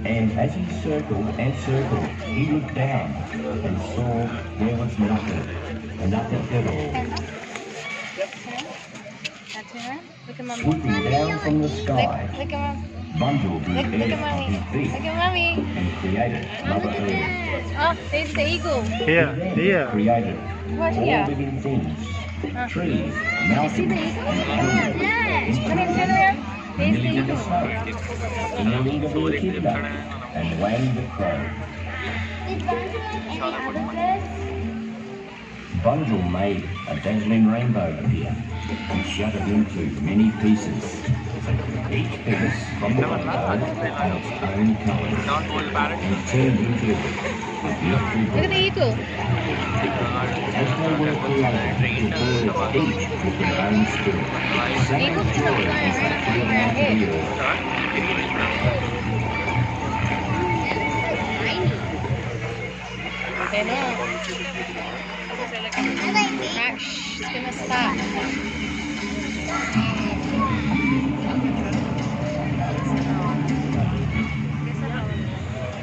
And as he circled and circled, he looked down and saw there was nothing, nothing at all. Look at mommy. Swooping down from the sky, Look at mom. Bundle blew Look air at on mommy. his beak Look at mommy. and created Mother Earth. Oh, there's the eagle. Here, here. Created What all here? living things, trees, Did you see mountains, the eagle? and Yes. Come in, turn around. There's the milling of the eagle. snow, the milling of the echidna, and Wang the crow. Did Bungle have any other birds? Bundle made a dazzling rainbow appear and shattered into many pieces. Each piece from the rainbow had its own colours and turned into a beautiful Look at the eagle. as they were created, the birds each with their own spirit, sang Eagles joy cannot fly as they around flew our around head. the earth. They know. Right, shh, it's gonna stop.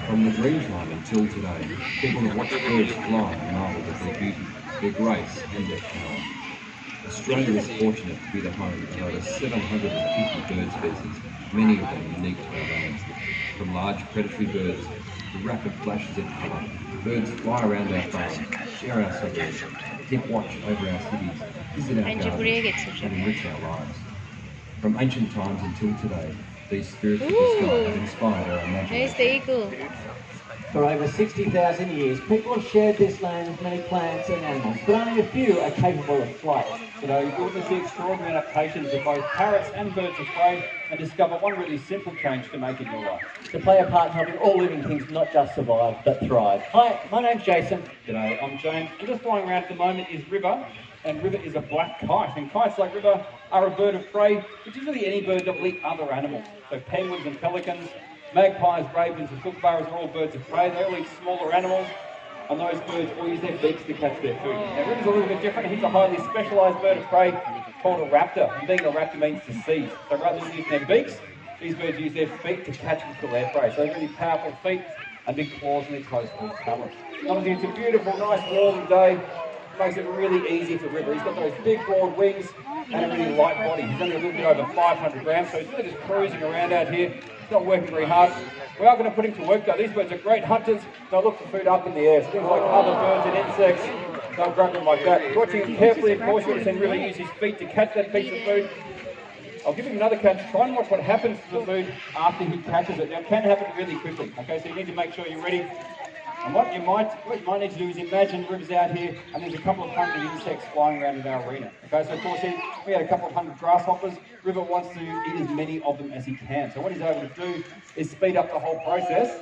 From the dream time until today, people have watched birds fly and marvelled at their beauty, their grace and their power. Australia is fortunate to be the home of over 750 bird species, many of them unique to our land. From large predatory birds to rapid flashes of colour, birds fly around our farm, share our suburbs, keep watch over our cities, visit our Bence gardens buraya getireceğim. and enrich our lives. From ancient times until today, these spirits of the sky have inspired our There's imagination. the eagle. For over 60,000 years, people have shared this land with many plants and animals, but only a few are capable of flight. Today, you witness the extraordinary adaptations of both parrots and birds of prey and discover one really simple change to make in your life. To play a part in helping all living things not just survive, but thrive. Hi, my name's Jason. G'day, I'm James, and just flying around at the moment is River, and River is a black kite, and kites like River are a bird of prey, which is really any bird that will eat other animals. So penguins and pelicans, magpies, ravens and kookaburras are all birds of prey. They all eat smaller animals, and those birds all use their beaks to catch their food. Now River's a little bit different. He's a highly specialised bird of prey called a raptor, and being a raptor means to seize. So rather than using their beaks, these birds use their feet to catch and kill their prey. So they're really powerful feet and big claws in their toes called talons. Obviously it's a beautiful, nice warm day. Makes it really easy for River. He's got those big broad wings and a really light body. He's only a little bit over 500 grams, so he's really just cruising around out here. He's not working very hard. We are going to put him to work though. These birds are great hunters. They'll look for food up in the air. So things like other birds and insects, they'll grab them like that. Watching him carefully, of course, you want to see him really use his feet to catch that piece of food. I'll give him another catch. Try and watch what happens to the food after he catches it. Now it can happen really quickly. Okay, so you need to make sure you're ready. And what you might need to do is imagine River's out here and there's a couple of hundred insects flying around in our arena. Okay, so of course we had a couple of hundred grasshoppers. River wants to eat as many of them as he can. So what he's able to do is speed up the whole process.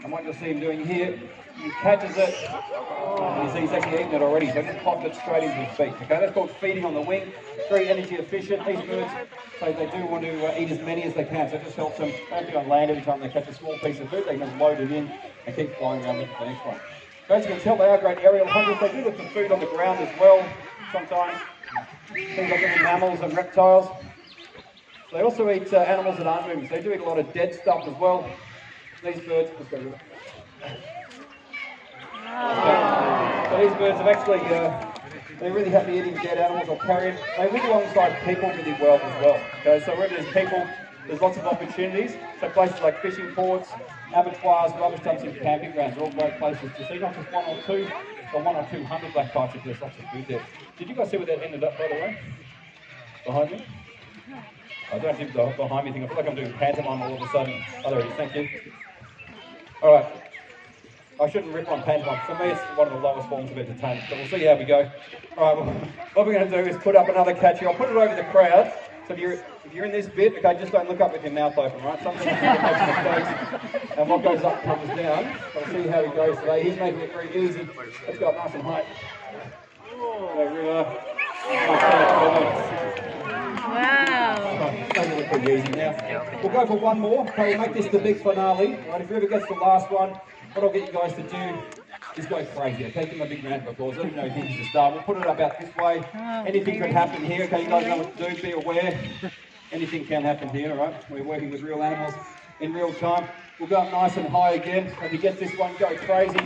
And what you'll see him doing here, he catches it, and you see he's actually eaten it already, so just popped it straight into his beak. Okay, that's called feeding on the wing. Very energy efficient. These birds, so they do want to eat as many as they can, so it just helps them. They don't be on land every time they catch a small piece of food, they can load it in and keep flying around looking for the next one. So as you can tell, they are great aerial hunters. They do look for food on the ground as well, sometimes. Things like little mammals and reptiles. They also eat animals that aren't moving, so they do eat a lot of dead stuff as well. These birds, let's go with it. So these birds have actually, they're really happy eating dead animals or carrion. They live alongside people really well as well. Okay, so wherever there's people, there's lots of opportunities. So places like fishing ports, abattoirs, rubbish dumps and camping grounds are all great places to see not just one or two, but 100 or 200 black kites if there's lots of food there. Did you guys see where that ended up, by the way? Behind me? I don't think the behind me thing. I feel like I'm doing pantomime all of a sudden. Oh, there it is. Thank you. All right. I shouldn't rip on pantomime. For me, it's one of the lowest forms of entertainment, but we'll see how we go. All right, well, what we're going to do is put up another catch here. I'll put it over the crowd. So if you're in this bit, okay, just don't look up with your mouth open, right? Sometimes you can make mistakes, and what goes up comes down. We'll see how he goes today. He's making it very easy. Let's go up nice and high. There we are. Wow. Making it pretty easy now. We'll go for one more. Okay, we'll make this the big finale. Right, if River gets the last one, what I'll get you guys to do is go crazy. Okay, give him a big round of applause. Let him know he's the star. We'll put it about this way. Anything could happen here. Okay, you guys know what to do. Be aware. Anything can happen here, all right? We're working with real animals in real time. We'll go up nice and high again. If he gets this one, go crazy.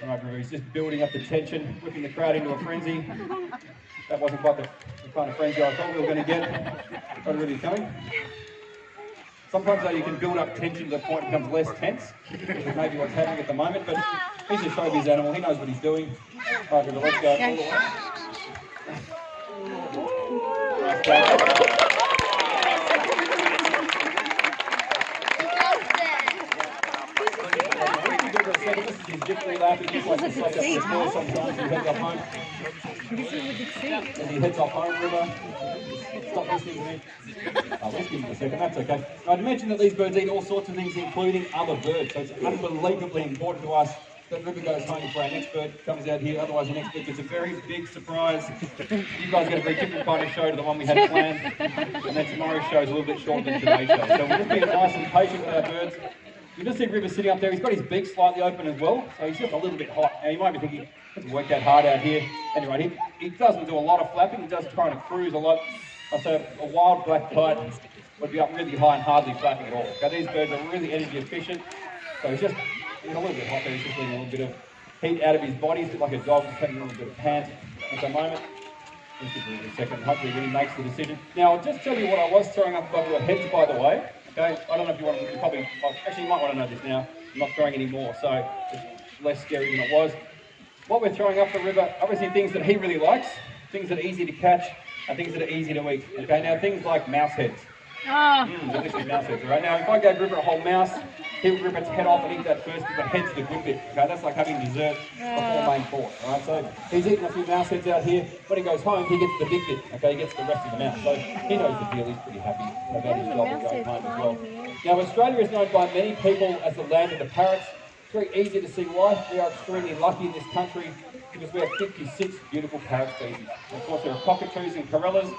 All right, River, he's just building up the tension, whipping the crowd into a frenzy. That wasn't quite the kind of frenzy I thought we were going to get. Not really coming. Sometimes though you can build up tension to the point it becomes less tense, which is maybe what's happening at the moment, but he's a showbiz animal, he knows what he's doing. All right, River, let's go. Nice go. This is his victory lap. He just likes to suck up the score sometimes. He heads off home. As he heads off home, River. Stop listening to me. I'll listen to you for a second, that's okay. Now, to mention that these birds eat all sorts of things, including other birds. So it's unbelievably important to us that River goes home before our next bird comes out here. Otherwise, the next bird gets a very big surprise. You guys get a very different kind of show to the one we had planned. And then tomorrow's show is a little bit shorter than today's show. So we'll just be nice and patient with our birds. You just see River sitting up there. He's got his beak slightly open as well, so he's just a little bit hot. Now you might be thinking, he doesn't work that hard out here. Anyway, he doesn't do a lot of flapping. He does try to cruise a lot. So a wild black kite would be up really high and hardly flapping at all. Okay, these birds are really energy efficient. So he's just a little bit hot there. He's just letting a little bit of heat out of his body. He's a bit like a dog. He's taking a little bit of pant at the moment. Let's give it a second. Hopefully when he makes the decision. Now I'll just tell you what I was throwing up above your heads, by the way. Okay, I don't know if you want to, actually you might want to know this now. I'm not throwing any more, so it's less scary than it was. What we're throwing up the River, obviously things that he really likes, things that are easy to catch, and things that are easy to eat. Okay, now things like mouse heads. Delicious mouse heads, right? Now if I gave River a whole mouse, he would rip its head off and eat that first because the head's the good bit. Okay, that's like having dessert before main course. Alright, so he's eating a few mouse heads out here. When he goes home, he gets the big bit. Okay, he gets the rest of the mouse. So he knows the deal. He's pretty happy about his job and going home as well. Now Australia is known by many people as the land of the parrots. It's very easy to see why. We are extremely lucky in this country because we have 56 beautiful parrot species. And of course, there are cockatoos and corellas.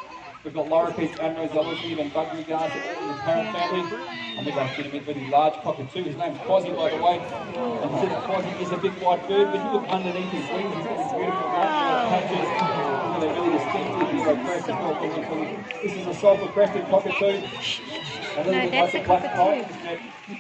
We've got lorikeets, amrozellas, and even budgerigars all in the parrot family. And we've got a really large cockatoo. His name's Quasi, by the way. And you see that Quasi is a big white bird, but you look underneath his wings, he's got these beautiful white patches. And they're really distinctive. He's got crest as well. This is a sulphur-crested cockatoo. A little bit like a black kite.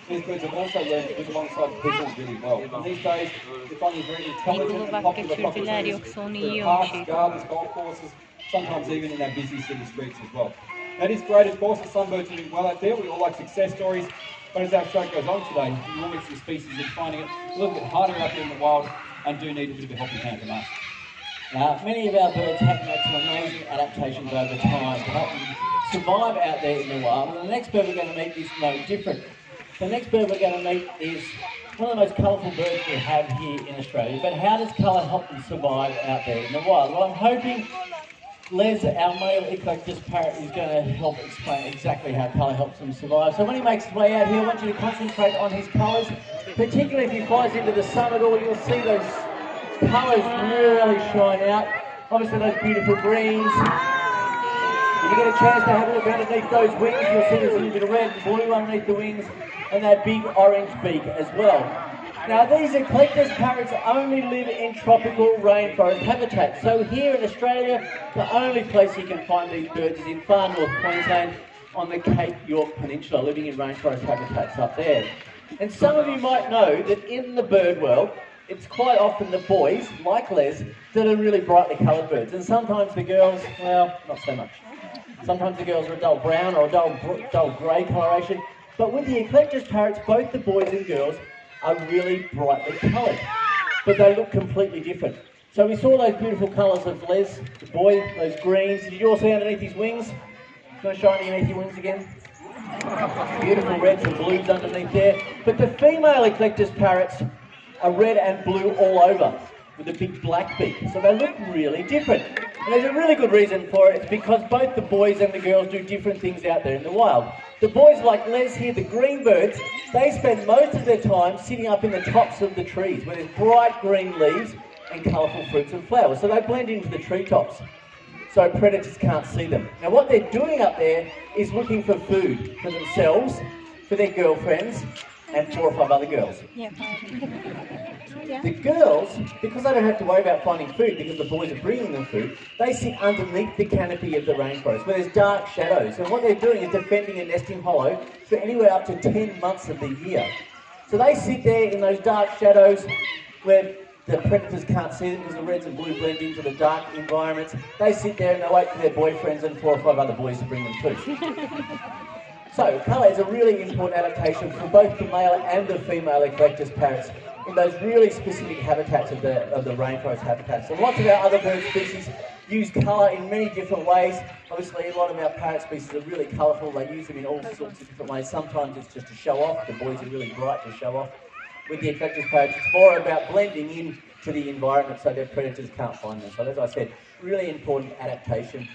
These birds have also learned to live alongside people really well. And these days, we find these very intelligent and popular cockatoos through parks, gardens, golf courses, sometimes even in our busy city streets as well. That is great, of course, the sunbirds are doing well out there. We all like success stories. But as our show goes on today, the more mixed species are finding it a little bit harder out there in the wild and do need a bit of a helping hand from us. Many of our birds have made some amazing adaptations over time to help them survive out there in the wild. And the next bird we're going to meet is no different. The next bird we're going to meet is one of the most colourful birds we have here in Australia. But how does colour help them survive out there in the wild? Well, I'm hoping Les, our male Eclectus Parrot, is going to help explain exactly how colour helps them survive. So when he makes his way out here, I want you to concentrate on his colours, particularly if he flies into the sun at all. You'll see those colours really shine out. Obviously those beautiful greens. If you get a chance to have a look underneath those wings, you'll see there's a little bit of red and blue underneath the wings, and that big orange beak as well. Now these Eclectus parrots only live in tropical rainforest habitats. So here in Australia, the only place you can find these birds is in far north Queensland on the Cape York Peninsula, living in rainforest habitats up there. And some of you might know that in the bird world, it's quite often the boys, like Les, that are really brightly coloured birds. And sometimes the girls, well, not so much. Sometimes the girls are a dull brown or a dull grey coloration. But with the Eclectus parrots, both the boys and girls are really brightly coloured. But they look completely different. So we saw those beautiful colours of Les, the boy, those greens. Did you all see underneath his wings? Going to shine underneath your wings again? Beautiful reds and blues underneath there. But the female Eclectus parrots are red and blue all over with a big black beak. So they look really different. And there's a really good reason for it. It's because both the boys and the girls do different things out there in the wild. The boys, like Les here, the green birds, they spend most of their time sitting up in the tops of the trees where there's bright green leaves and colourful fruits and flowers. So they blend into the treetops, so predators can't see them. Now what they're doing up there is looking for food for themselves, for their girlfriends, and 4 or 5 other girls. Yeah. The girls, because they don't have to worry about finding food because the boys are bringing them food, they sit underneath the canopy of the rainforest where there's dark shadows. And what they're doing is defending a nesting hollow for anywhere up to 10 months of the year. So they sit there in those dark shadows where the predators can't see them because the reds and blue blend into the dark environments. They sit there and they wait for their boyfriends and 4 or 5 other boys to bring them food. So, colour is a really important adaptation for both the male and the female Eclectus parrots in those really specific habitats of the rainforest habitats. And lots of our other bird species use colour in many different ways. Obviously, a lot of our parrot species are really colourful. They use them in all sorts of different ways. Sometimes it's just to show off. The boys are really bright to show off. With the Eclectus parrots, it's more about blending in to the environment so their predators can't find them. So as I said, really important adaptation.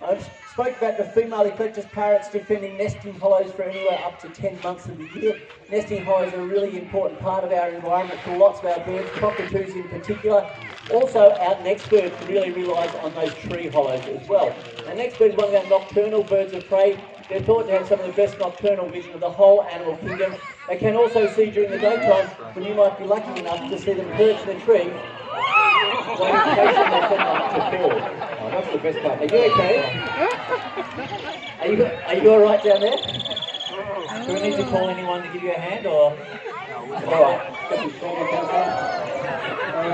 I spoke about the female Eclectus parrots defending nesting hollows for anywhere up to 10 months of the year. Nesting hollows are a really important part of our environment for lots of our birds, cockatoos in particular. Also, our next bird really relies on those tree hollows as well. Our next bird is one of our nocturnal birds of prey. They're thought to have some of the best nocturnal vision of the whole animal kingdom. They can also see during the daytime when you might be lucky enough to see them perch in a tree. Oh, that's the best part. Are you okay? Are you all right down there? Do we need to call anyone to give you a hand, or? All right.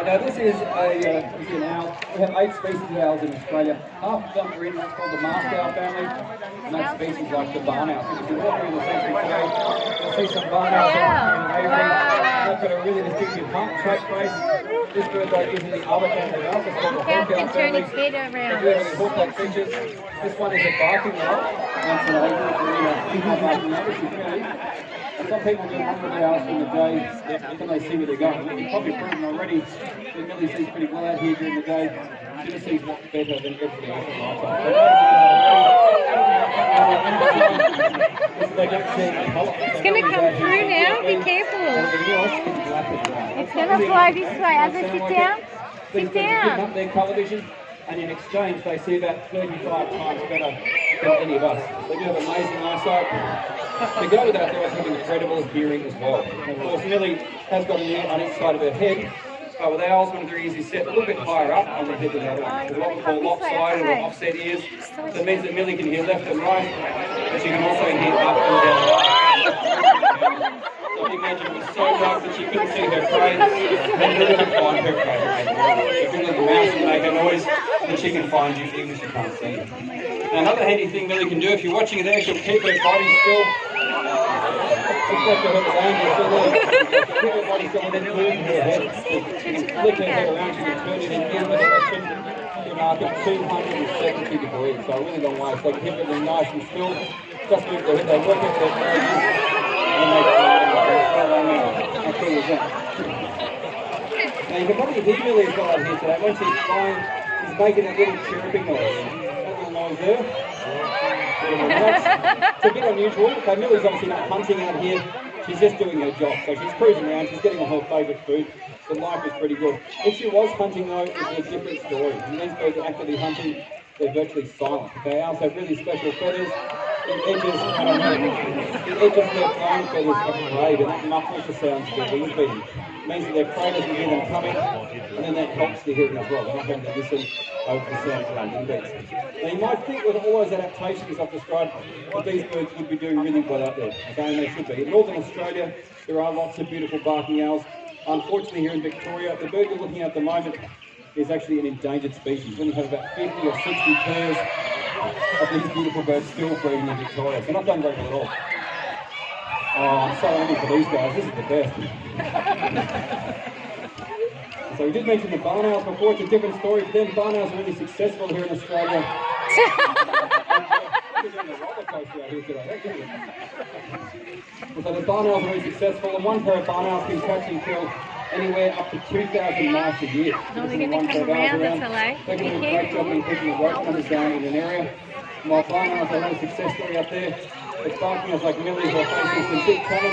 Now this is an owl. We have 8 species of owls in Australia. Half of them are in what's called the masked owl family, and that's species like the barn owl. So if you walk around the century today, you'll see some barn owls in the neighbouring. They've got a really distinctive hump shape face. This bird though is in the other family of owls. It's called the hawk owl family. They do have hawk-like features. This one is a barking owl. Once an oval, barking owl, which is really. Some people do wonder about in the day, can they see where they're going? You've probably proven already that Millie sees pretty well out here during the day. She just sees what's better than everybody else at night. It's going to come through now. Be careful. It's going to fly this way. As I sit down, sit down. Up their colour vision, and in exchange they see about 35 times better than any of us. They do have amazing eyesight. To go with that, they also have incredible hearing as well. And of course, Millie has got an ear on each side of her head. But with owls, one of their ears is set a little bit higher up on the head than the other one. There's what we call lopsided or offset ears. That means that Millie can hear left and right, but she can also hear up and down. So imagine it was so dark that she couldn't see her prey, then Millie can find her prey. If you let the mouse and make a noise, then she can find you even if she can't see you. Now, another handy thing Millie can do, if you're watching her there, she'll keep her body still. Just like her around, so keep her body still and then move her head. She can flick her head around, she can turn it in any direction. I think 270 degrees, so a really long way. So they can keep it nice and still. Just move their head, they work at their prey, and they how cool is that? Now you can probably hear Millie as well out here today. When she's flying, she's making that little chirping noise. That little noise there. It's a bit unusual. Okay, Millie's obviously not hunting out here. She's just doing her job. So she's cruising around, she's getting all her favourite food. The life is pretty good. If she was hunting though, it's a different story. When these birds are actively hunting, they're virtually silent. Okay, owls have really special feathers. The edges, the edges of their flying feathers are frayed, and that muffles the sounds of their wings beating. It means that their prey doesn't hear them coming, and then that helps to hear them as well. They're not having to listen over the sounds of their wing beats. Now you might think with all those adaptations I've described that these birds would be doing really well out there. Okay, and they should be. In Northern Australia, there are lots of beautiful barking owls. Unfortunately, here in Victoria, the bird you're looking at the moment is actually an endangered species. We only have about 50 or 60 pairs of these beautiful birds still breeding in Victoria. So not done very well at all. Oh, I'm so angry for these guys. This is the best. So we did mention the barn owls before. It's a different story for them. Barn owls are really successful here in Australia. So the barn owls are really successful, and one pair of barn owls can catch and kill anywhere up to 2,000 mice a year. No, they're going to come around this way. They can do a great job in keeping the white hunters down in an area. While barn owls are a success story up there, it's barking owls like Millie's are facing some big challenges.